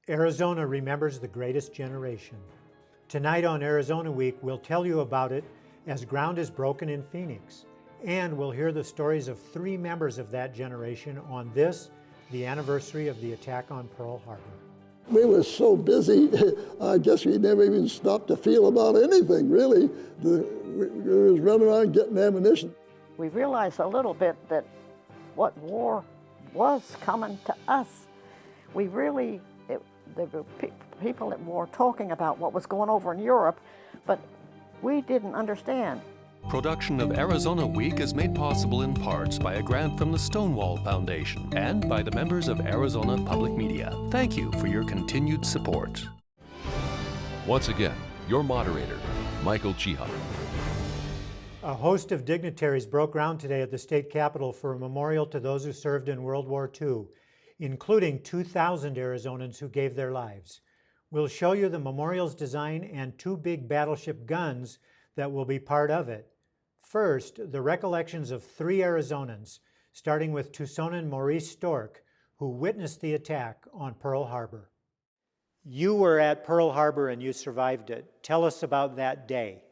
Arizona remembers the greatest generation. Tonight on Arizona Week, we'll tell you about it as ground is broken in Phoenix. And we'll hear the stories of 3 members of that generation on this, the anniversary of the attack on Pearl Harbor. We were so busy, I guess we never even stopped to feel about anything, really. We was running around getting ammunition. We realized a little bit that what war was coming to us. We really, there were people at war talking about what was going over in Europe, but we didn't understand. Production of Arizona Week is made possible in parts by a grant from the Stonewall Foundation and by the members of Arizona Public Media. Thank you for your continued support. Once again, your moderator, Michael Chihar. A host of dignitaries broke ground today at the state capitol for a memorial to those who served in World War II, including 2,000 Arizonans who gave their lives. We'll show you the memorial's design and 2 big battleship guns that will be part of it. First, the recollections of 3 Arizonans, starting with Tucsonan Maurice Storck, who witnessed the attack on Pearl Harbor. You were at Pearl Harbor and you survived it. Tell us about that day.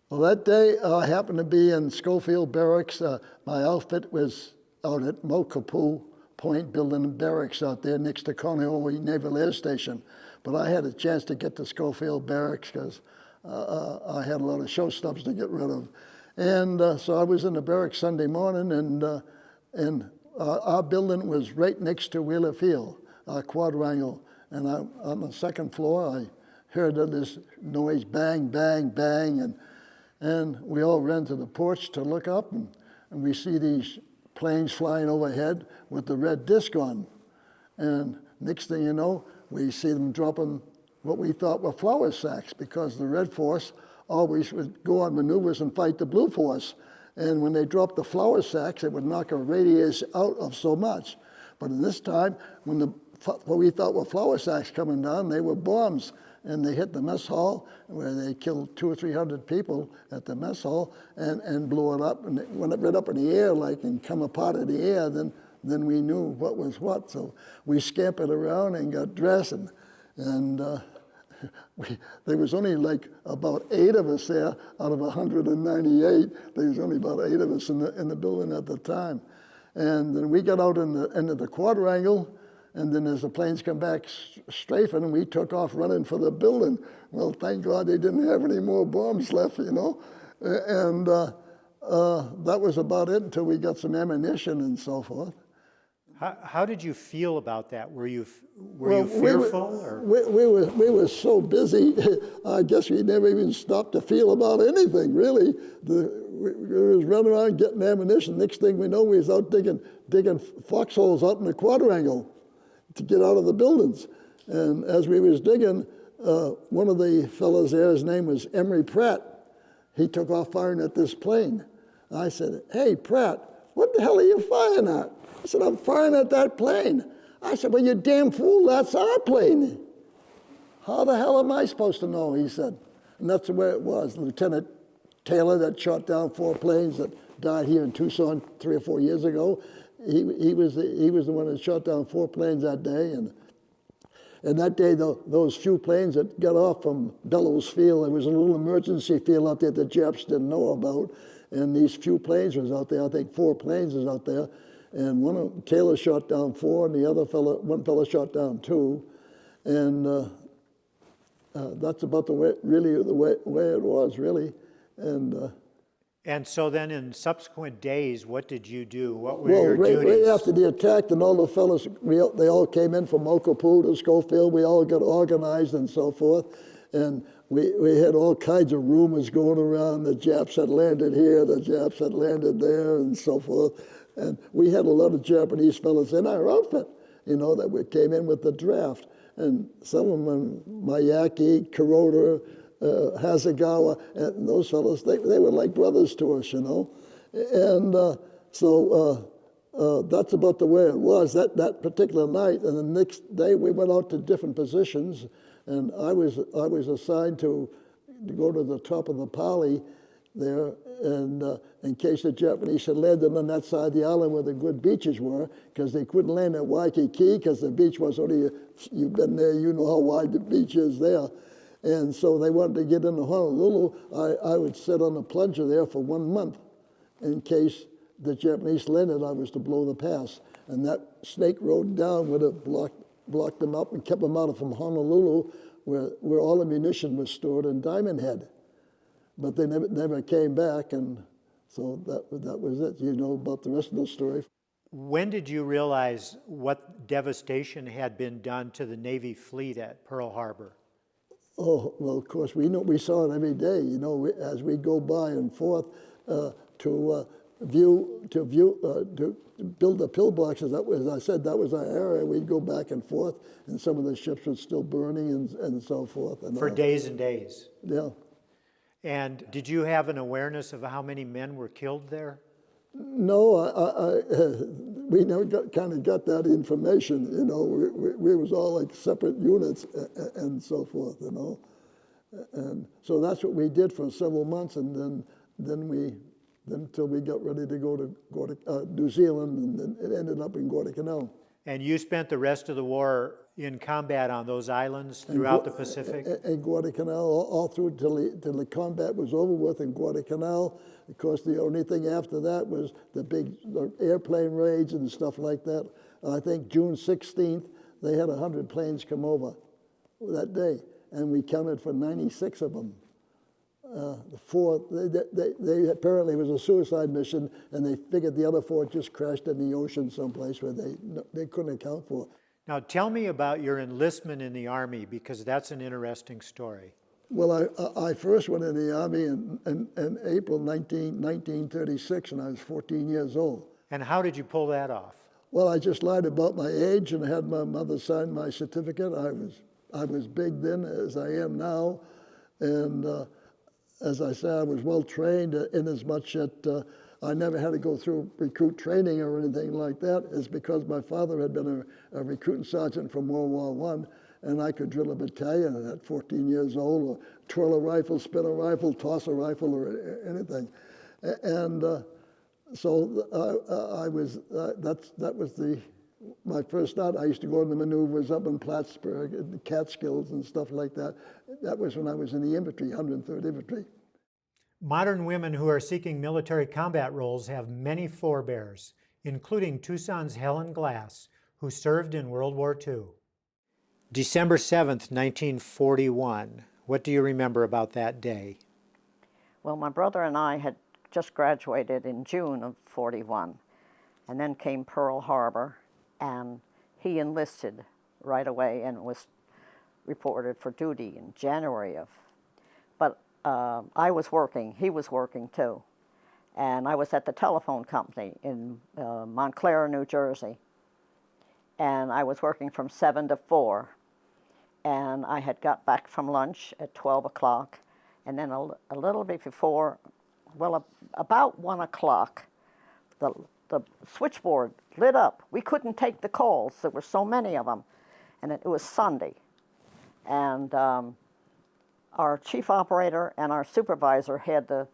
Well, that day I happened to be in Schofield Barracks. My outfit was out at Mokopu Point building barracks out there next to Kaneohe Naval Air Station. But I had a chance to get to Schofield Barracks because I had a lot of show stubs to get rid of. And so I was in the barracks Sunday morning, and our building was right next to Wheeler Field, our quadrangle. And on the second floor, I heard this noise, bang, bang, bang, and we all ran to the porch to look up, and we see these planes flying overhead with the red disc on. And next thing you know, we see them dropping what we thought were flour sacks, because the Red Force always would go on maneuvers and fight the Blue Force. And when they dropped the flour sacks, it would knock a radius out of so much. But in this time, when what we thought were flour sacks coming down, they were bombs. And they hit the mess hall, where they killed 200 or 300 people at the mess hall, and blew it up. And it went right up in the air, like, and come apart of the air. Then we knew what was what. So we scampered around and got dressed, and there was only like about 8 of us there out of 198. There was only about 8 of us in the building at the time. And then we got out into the quadrangle, and then as the planes come back strafing, and we took off running for the building. Well, thank God they didn't have any more bombs left, you know. And that was about it until we got some ammunition and so forth. How did you feel about that? Were you fearful? We were so busy, I guess we never even stopped to feel about anything, really. We was running around getting ammunition. Next thing we know, we was out digging foxholes out in the quadrangle to get out of the buildings. And as we was digging, one of the fellows there, his name was Emery Pratt, he took off firing at this plane. I said, "Hey, Pratt, what the hell are you firing at?" He said, "I'm firing at that plane." I said, "Well, you damn fool, that's our plane." "How the hell am I supposed to know?" he said. And that's the way it was. Lieutenant Taylor, that shot down 4 planes that died here in Tucson 3 or 4 years ago, he was the one that shot down 4 planes that day. And that day, those few planes that got off from Bellows Field, there was a little emergency field out there that Japs didn't know about. And these few planes was out there. I think 4 planes was out there. And Taylor shot down 4, and one fellow shot down 2. And that's about the way it was, really. And so then in subsequent days, what did you do? What were your duties? Right after the attack, and all the fellas, they all came in from Mokopu to Schofield. We all got organized and so forth. And we had all kinds of rumors going around. The Japs had landed here, the Japs had landed there, and so forth. And we had a lot of Japanese fellas in our outfit, you know, that we came in with the draft. And some of them, Miyake, Kuroda, Hasegawa, and those fellows, they were like brothers to us, you know. And so that's about the way it was that particular night. And the next day we went out to different positions, and I was assigned to go to the top of the Pali there, and in case the Japanese had landed on that side of the island where the good beaches were, because they couldn't land at Waikiki because the beach was only, you've been there, you know how wide the beach is there. And so they wanted to get into Honolulu. I would sit on the plunger there for 1 month in case the Japanese landed, I was to blow the pass. And that Snake Road down would have blocked them up and kept them out from Honolulu, where all the munition was stored in Diamond Head. But they never came back, and so that was it. You know about the rest of the story. When did you realize what devastation had been done to the Navy fleet at Pearl Harbor? Oh, well, of course, we saw it every day, you know, as we go by and forth to build the pillboxes. That was, as I said, that was our area. We'd go back and forth, and some of the ships were still burning and so forth. And For days and days? Yeah. And did you have an awareness of how many men were killed there? No, we never kind of got that information, you know. We was all like separate units and so forth, you know. And so that's what we did for several months, and then until we got ready to go to New Zealand, and then it ended up in Guadalcanal. And you spent the rest of the war in combat on those islands throughout the Pacific? In Guadalcanal, all through till the combat was over with in Guadalcanal. Of course, the only thing after that was the airplane raids and stuff like that. I think June 16th, they had 100 planes come over that day, and we counted for 96 of them. They apparently it was a suicide mission, and they figured the other 4 just crashed in the ocean someplace where they couldn't account for. Now tell me about your enlistment in the Army, because that's an interesting story. Well, I first went in the Army in April 1936, and I was 14 years old. And how did you pull that off? Well, I just lied about my age and had my mother sign my certificate. I was big then, as I am now, and as I said, I was well trained in as much that I never had to go through recruit training or anything like that. It's because my father had been a recruiting sergeant from World War I, and I could drill a battalion at 14 years old, or twirl a rifle, spin a rifle, toss a rifle, or anything. And so that was my first start. I used to go to the maneuvers up in Plattsburgh, and the Catskills and stuff like that. That was when I was in the infantry, 103rd Infantry. Modern women who are seeking military combat roles have many forebears, including Tucson's Helen Glass, who served in World War II. December 7th, 1941. What do you remember about that day? Well, my brother and I had just graduated in June of '41, and then came Pearl Harbor, and he enlisted right away and was reported for duty in January of. But I was working, he was working too, and I was at the telephone company in Montclair, New Jersey, and I was working from 7 to 4, and I had got back from lunch at 12 o'clock, and then a little bit before, well, about 1 o'clock, the switchboard lit up. We couldn't take the calls. There were so many of them, and it was Sunday. And our chief operator and our supervisor had the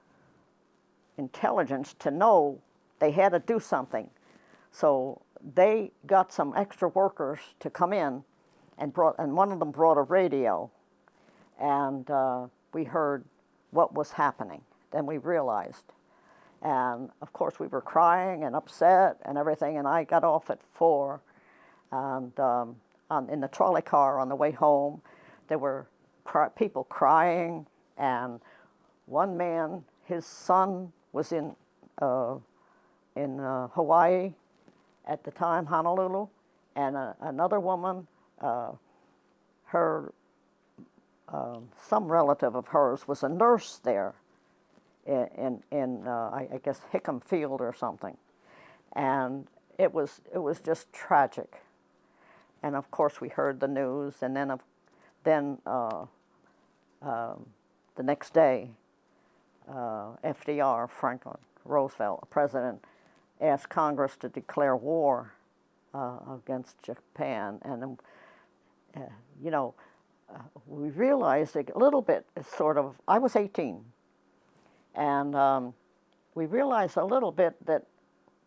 intelligence to know they had to do something. So they got some extra workers to come in, and one of them brought a radio, and we heard what was happening. Then we realized. And of course we were crying and upset and everything, and I got off at 4, and in the trolley car on the way home, there were people crying, and one man, his son was in Hawaii at the time, Honolulu, and another woman, some relative of hers was a nurse there in I guess Hickam Field or something, and it was just tragic. And of course we heard the news, and then the next day, FDR, Franklin Roosevelt, president, asked Congress to declare war against Japan, and we realized a little bit, sort of. I was 18, And we realized a little bit that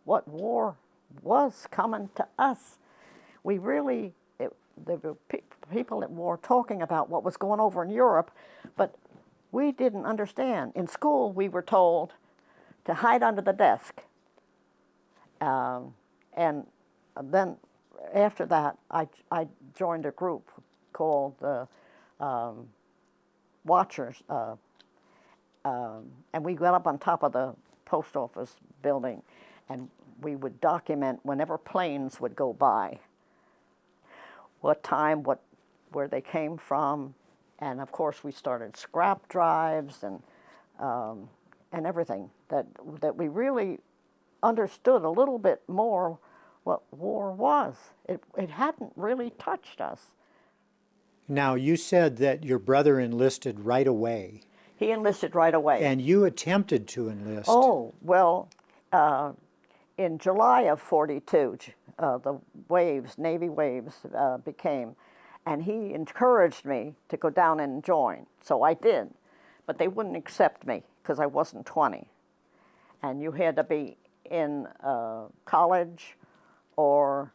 what war was coming to us. We really, there were people at war talking about what was going over in Europe, but we didn't understand. In school, we were told to hide under the desk. And then after that, I joined a group called the Watchers, and we went up on top of the post office building, and we would document whenever planes would go by, what time, where they came from, and of course we started scrap drives and everything, that we really understood a little bit more what war was. It hadn't really touched us. Now, you said that your brother enlisted right away. He enlisted right away. And you attempted to enlist. Oh, well, in July of '42, the waves, Navy waves, became, and he encouraged me to go down and join. So I did, but they wouldn't accept me because I wasn't 20. And you had to be in college or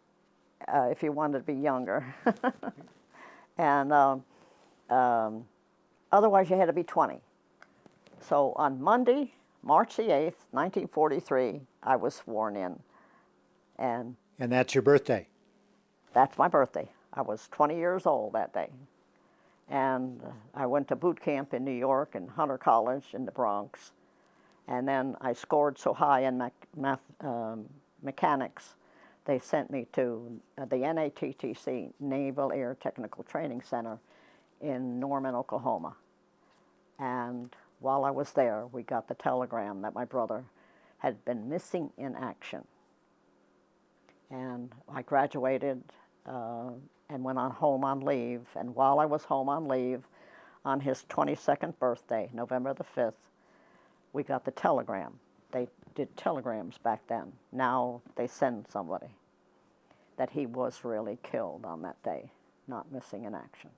if you wanted to be younger. And otherwise you had to be 20. So on Monday, March the 8th, 1943, I was sworn in. And that's your birthday? That's my birthday. I was 20 years old that day. And I went to boot camp in New York and Hunter College in the Bronx. And then I scored so high in mechanics, they sent me to the NATTC, Naval Air Technical Training Center in Norman, Oklahoma. And while I was there, we got the telegram that my brother had been missing in action. And I graduated and went on home on leave. And while I was home on leave, on his 22nd birthday, November the 5th, we got the telegram. They did telegrams back then. Now they send somebody that he was really killed on that day, not missing in action.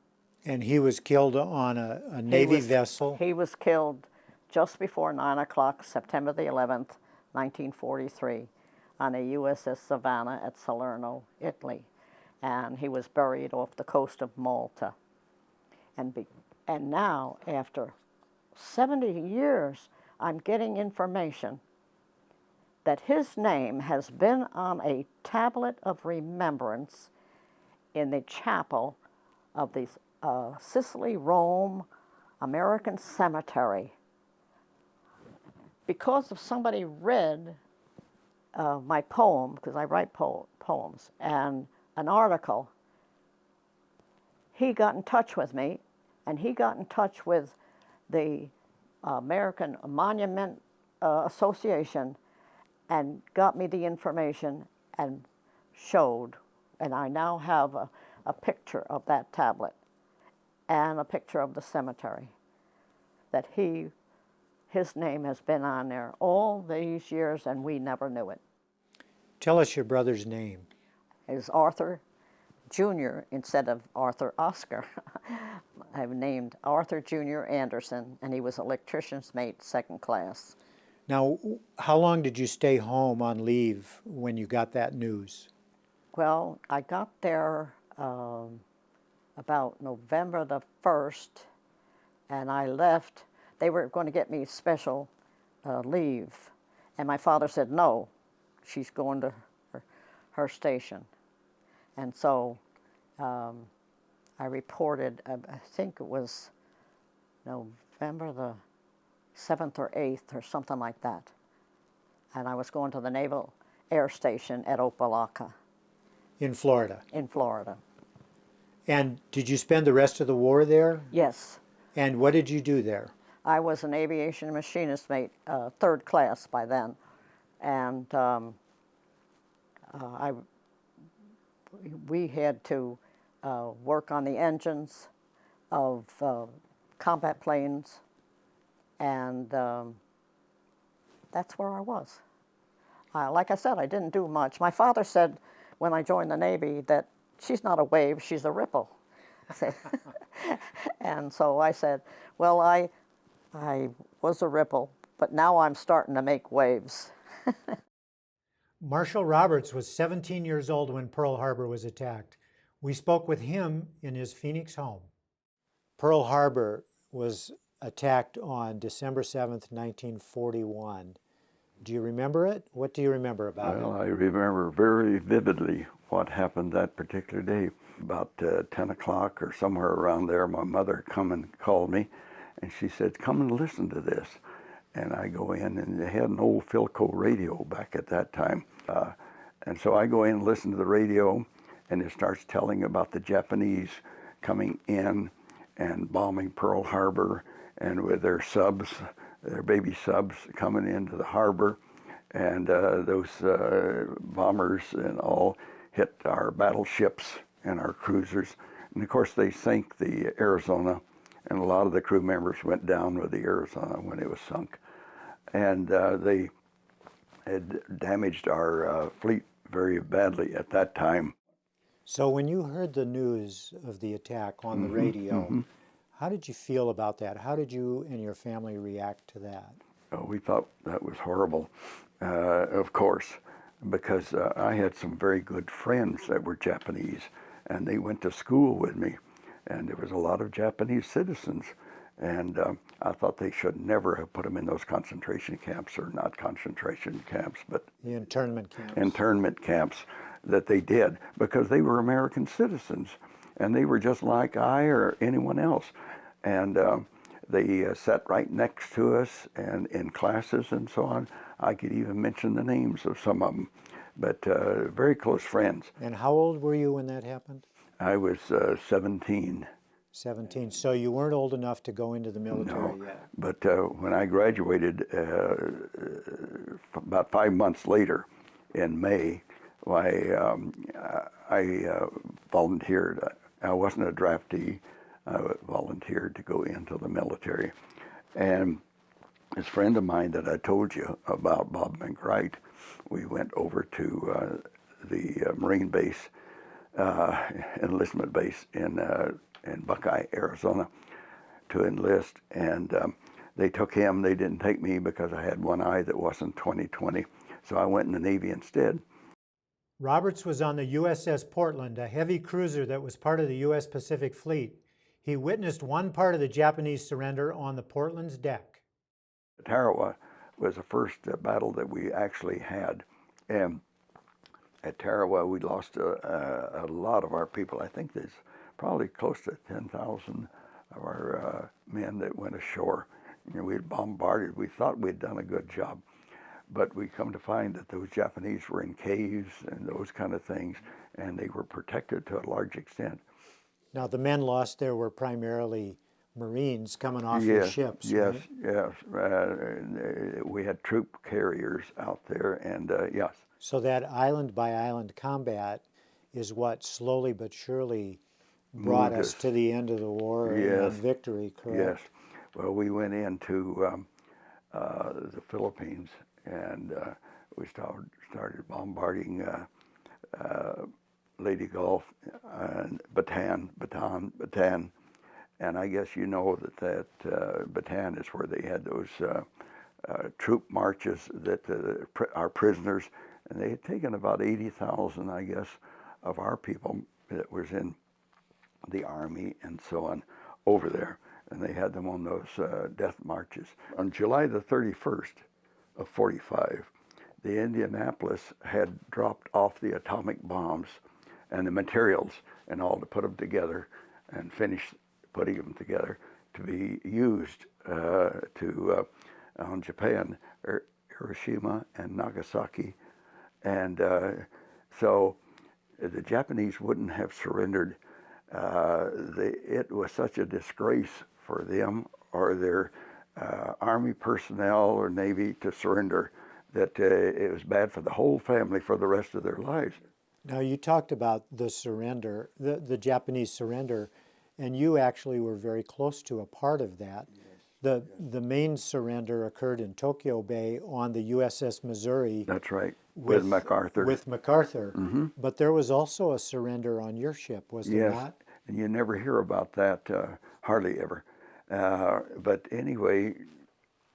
And he was killed on a Navy vessel? He was killed just before 9 o'clock, September the 11th, 1943, on a USS Savannah at Salerno, Italy. And he was buried off the coast of Malta. And now, after 70 years, I'm getting information that his name has been on a tablet of remembrance in the chapel of the Sicily, Rome, American Cemetery. Because of somebody read my poem, because I write poems, and an article, he got in touch with me, and he got in touch with the American Monument Association and got me the information and showed, and I now have a picture of that tablet and a picture of the cemetery, that his name has been on there all these years and we never knew it. Tell us your brother's name. It's Arthur Jr. instead of Arthur Oscar. I've named Arthur Jr. Anderson, and he was electrician's mate, second class. Now, how long did you stay home on leave when you got that news? Well, I got there about November the 1st, and I left. They were going to get me special leave, and my father said, no, she's going to her station. And so I reported, I think it was November the 7th or 8th or something like that. And I was going to the Naval Air Station at Opelika. In Florida? In Florida. And did you spend the rest of the war there? Yes. And what did you do there? I was an aviation machinist mate, third class by then. And we had to work on the engines of combat planes, and that's where I was. Like I said, I didn't do much. My father said when I joined the Navy that she's not a wave, she's a ripple. And so I said, well, I was a ripple, but now I'm starting to make waves. Marshall Roberts was 17 years old when Pearl Harbor was attacked. We spoke with him in his Phoenix home. Pearl Harbor was attacked on December 7th, 1941. Do you remember it? What do you remember about Well, it? I remember very vividly what happened that particular day. About 10 o'clock or somewhere around there, my mother come and called me, and she said, "Come and listen to this." And I go in, and they had an old Philco radio back at that time. And so I go in and listen to the radio, and it starts telling about the Japanese coming in and bombing Pearl Harbor, and with their subs, their baby subs coming into the harbor, and those bombers and all hit our battleships and our cruisers. And of course they sank the Arizona, and a lot of the crew members went down with the Arizona when it was sunk. And they had damaged our fleet very badly at that time. So when you heard the news of the attack on the radio, how did you feel about that? How did you and your family react to that? We thought that was horrible, of course, because I had some very good friends that were Japanese, and they went to school with me, and there was a lot of Japanese citizens, and I thought they should never have put them in those concentration camps, or not concentration camps, but The internment camps. internment camps that they did, because they were American citizens, and they were just like I or anyone else. And they sat right next to us and in classes and so on. I could even mention the names of some of them, but very close friends. And how old were you when that happened? I was 17. 17. So you weren't old enough to go into the military yet. But when I graduated, about 5 months later, in May, I volunteered. I wasn't a draftee. I volunteered to go into the military. And this friend of mine that I told you about, Bob McWright, we went over to the Marine base, enlistment base in Buckeye, Arizona, to enlist. And they took him. They didn't take me because I had one eye that wasn't 20/20. So I went in the Navy instead. Roberts was on the USS Portland, a heavy cruiser that was part of the U.S. Pacific Fleet. He witnessed one part of the Japanese surrender on the Portland's deck. Tarawa was the first battle that we actually had. And at Tarawa, we lost a lot of our people. I think there's probably close to 10,000 of our men that went ashore. You know, we had bombarded. We thought we'd done a good job. But we come to find that those Japanese were in caves and those kind of things, and they were protected to a large extent. Now, the men lost there were primarily Marines coming off your ships, Yes, right? yes. We had troop carriers out there, and yes. So that island-by-island combat is what slowly but surely brought us to the end of the war and victory, correct? Yes. Well, we went into the Philippines, and we started bombarding Leyte Gulf and Bataan. And I guess you know that Bataan is where they had those troop marches that our prisoners, and they had taken about 80,000, I guess, of our people that was in the army and so on over there. And they had them on those death marches. On July the 31st of 45, the Indianapolis had dropped off the atomic bombs and the materials and all to put them together and finish putting them together to be used on Japan, Hiroshima and Nagasaki. And so the Japanese wouldn't have surrendered. It was such a disgrace for them or their Army personnel or Navy to surrender that it was bad for the whole family for the rest of their lives. Now, you talked about the surrender, the Japanese surrender, and you actually were very close to a part of that. The main surrender occurred in Tokyo Bay on the USS Missouri. That's right, with MacArthur. With MacArthur. But there was also a surrender on your ship, was there not? And you never hear about that, hardly ever. But anyway,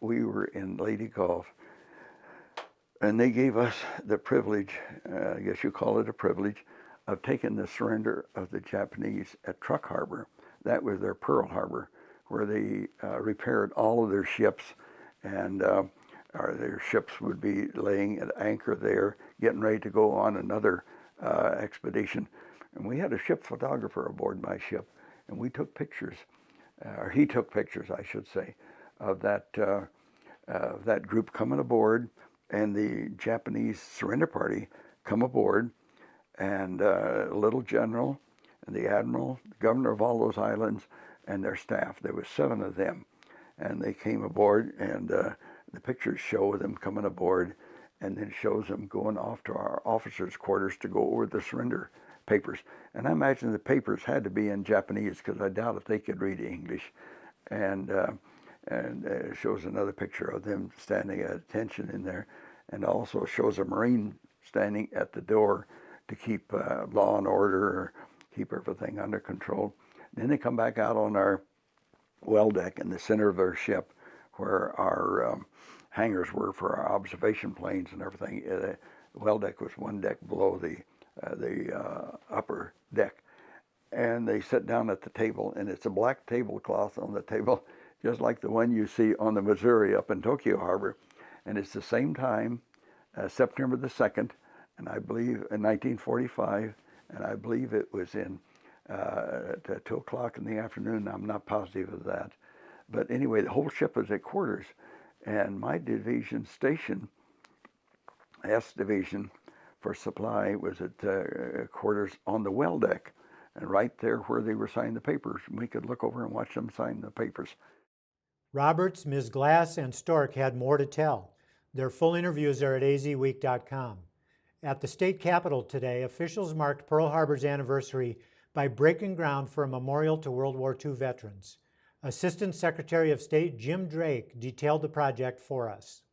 we were in Lady Gulf, and they gave us the privilege, I guess you call it a privilege, of taking the surrender of the Japanese at Truk Harbor. That was their Pearl Harbor, where they repaired all of their ships, and their ships would be laying at anchor there, getting ready to go on another expedition. And we had a ship photographer aboard my ship, and we took pictures, or he took pictures, I should say, of that group coming aboard, and the Japanese surrender party come aboard, and little general, and the admiral, the governor of all those islands, and their staff. There was 7 of them, and they came aboard, and the pictures show them coming aboard, and then shows them going off to our officers' quarters to go over the surrender papers. And I imagine the papers had to be in Japanese, because I doubt if they could read English. And it shows another picture of them standing at attention in there, and also shows a Marine standing at the door to keep law and order, or keep everything under control. Then they come back out on our well deck in the center of our ship, where our hangars were for our observation planes and everything. The well deck was one deck below the upper deck. And they sit down at the table, and it's a black tablecloth on the table, just like the one you see on the Missouri up in Tokyo Harbor. And it's the same time, September the 2nd, and I believe in 1945, and I believe it was in at 2 o'clock in the afternoon. I'm not positive of that. But anyway, the whole ship was at quarters, and my division station, S Division for supply, was at quarters on the well deck, and right there where they were signing the papers. We could look over and watch them sign the papers. Roberts, Ms. Glass, and Storck had more to tell. Their full interviews are at azweek.com. At the state capitol today, officials marked Pearl Harbor's anniversary by breaking ground for a memorial to World War II veterans. Assistant Secretary of State Jim Drake detailed the project for us.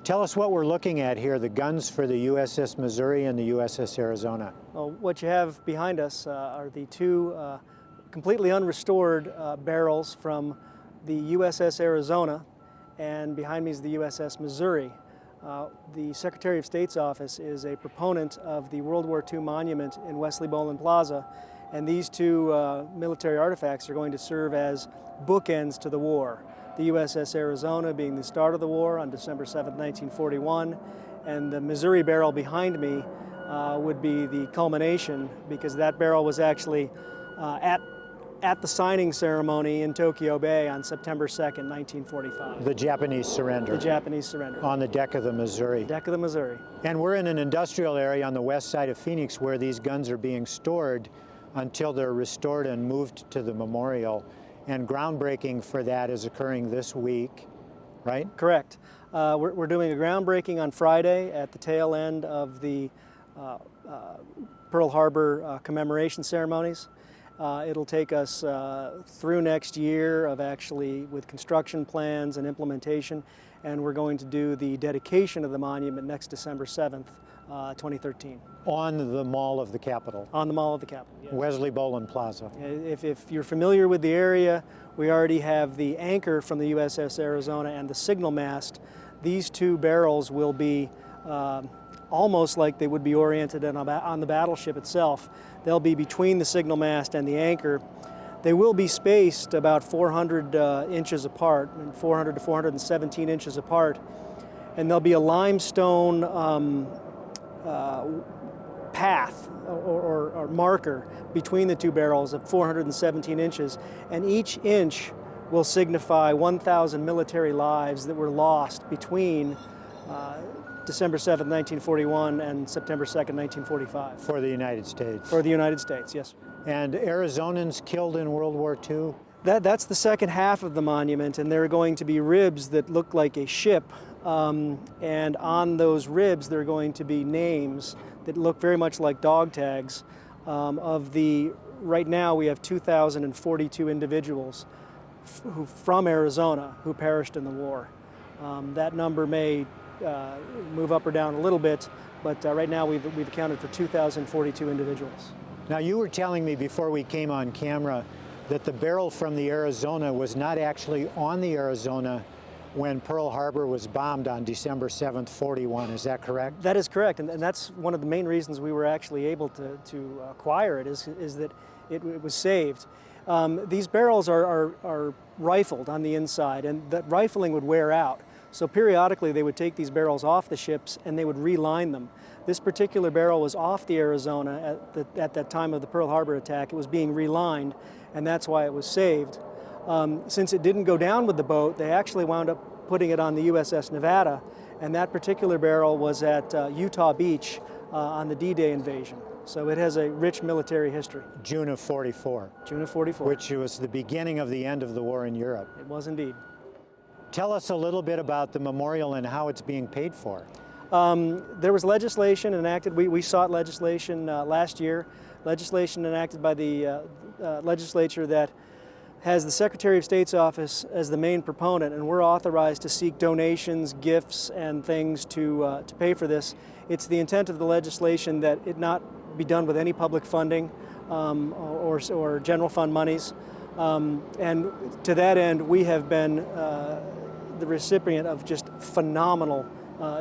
Tell us what we're looking at here, the guns for the USS Missouri and the USS Arizona. Well, what you have behind us are the 2 completely unrestored barrels from the USS Arizona, and behind me is the USS Missouri. The Secretary of State's office is a proponent of the World War II monument in Wesley Boland Plaza, and these 2 military artifacts are going to serve as bookends to the war. The USS Arizona being the start of the war on December 7, 1941, and the Missouri barrel behind me would be the culmination, because that barrel was actually at the signing ceremony in Tokyo Bay on September 2nd, 1945. The Japanese surrender. The Japanese surrender. On the deck of the Missouri. Deck of the Missouri. And we're in an industrial area on the west side of Phoenix where these guns are being stored until they're restored and moved to the memorial. And groundbreaking for that is occurring this week, right? Correct. We're doing a groundbreaking on Friday at the tail end of the Pearl Harbor commemoration ceremonies. It'll take us through next year of actually with construction plans and implementation, and we're going to do the dedication of the monument next December 7th, 2013. On the Mall of the Capitol. On the Mall of the Capitol, yes. Wesley Boland Plaza. If you're familiar with the area, we already have the anchor from the USS Arizona and the signal mast. These 2 barrels will be almost like they would be oriented on the battleship itself. They'll be between the signal mast and the anchor. They will be spaced about 400 inches apart, 400 to 417 inches apart, and there'll be a limestone path or marker between the 2 barrels of 417 inches, and each inch will signify 1,000 military lives that were lost between December 7th, 1941 and September 2nd, 1945. For the United States. For the United States, yes. And Arizonans killed in World War II? That's the second half of the monument, and there are going to be ribs that look like a ship, and on those ribs there are going to be names that look very much like dog tags right now we have 2,042 individuals from Arizona who perished in the war. That number may move up or down a little bit, but right now we've accounted for 2,042 individuals. Now, you were telling me before we came on camera that the barrel from the Arizona was not actually on the Arizona, when Pearl Harbor was bombed on December 7th, 41. Is that correct? That is correct, and that's one of the main reasons we were actually able to acquire it, is that it was saved. These barrels are rifled on the inside, and that rifling would wear out. So periodically they would take these barrels off the ships and they would reline them. This particular barrel was off the Arizona at that time of the Pearl Harbor attack. It was being relined, and that's why it was saved. Since it didn't go down with the boat, they actually wound up putting it on the USS Nevada, and that particular barrel was at Utah Beach on the D-Day invasion. So it has a rich military history. June of 44. June of 44. Which was the beginning of the end of the war in Europe. It was indeed. Tell us a little bit about the memorial and how it's being paid for. There was legislation enacted. We sought legislation last year. Legislation enacted by the legislature that has the Secretary of State's office as the main proponent, and we're authorized to seek donations, gifts, and things to pay for this. It's the intent of the legislation that it not be done with any public funding or general fund monies. And to that end, we have been the recipient of just phenomenal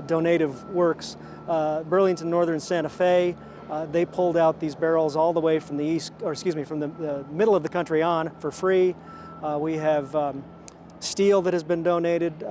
donative works. Burlington Northern Santa Fe, they pulled out these barrels all the way from the from the middle of the country on for free. We have steel that has been donated.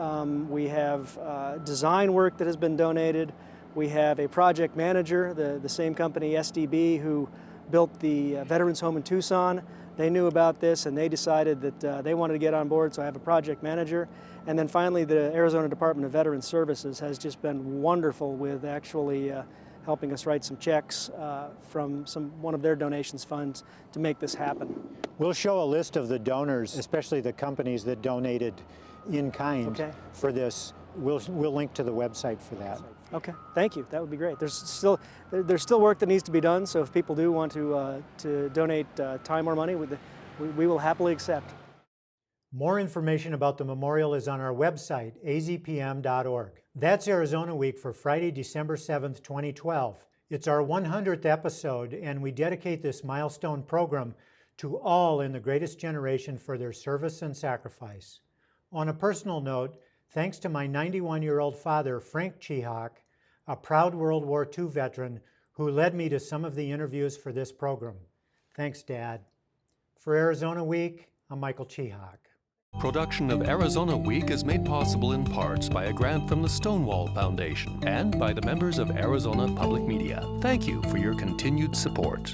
We have design work that has been donated. We have a project manager, the same company, SDB, who built the Veterans Home in Tucson. They knew about this and they decided that they wanted to get on board, so I have a project manager. And then finally, the Arizona Department of Veterans Services has just been wonderful with actually helping us write some checks from one of their donations funds to make this happen. We'll show a list of the donors, especially the companies that donated in kind for this. We'll link to the website for that. Okay, thank you. That would be great. There's still work that needs to be done, so if people do want to donate time or money, we will happily accept. More information about the memorial is on our website, azpm.org. That's Arizona Week for Friday, December 7th, 2012. It's our 100th episode, and we dedicate this milestone program to all in the greatest generation for their service and sacrifice. On a personal note, thanks to my 91-year-old father, Frank Chihak, a proud World War II veteran who led me to some of the interviews for this program. Thanks, Dad. For Arizona Week, I'm Michael Chihak. Production of Arizona Week is made possible in parts by a grant from the Stonewall Foundation and by the members of Arizona Public Media. Thank you for your continued support.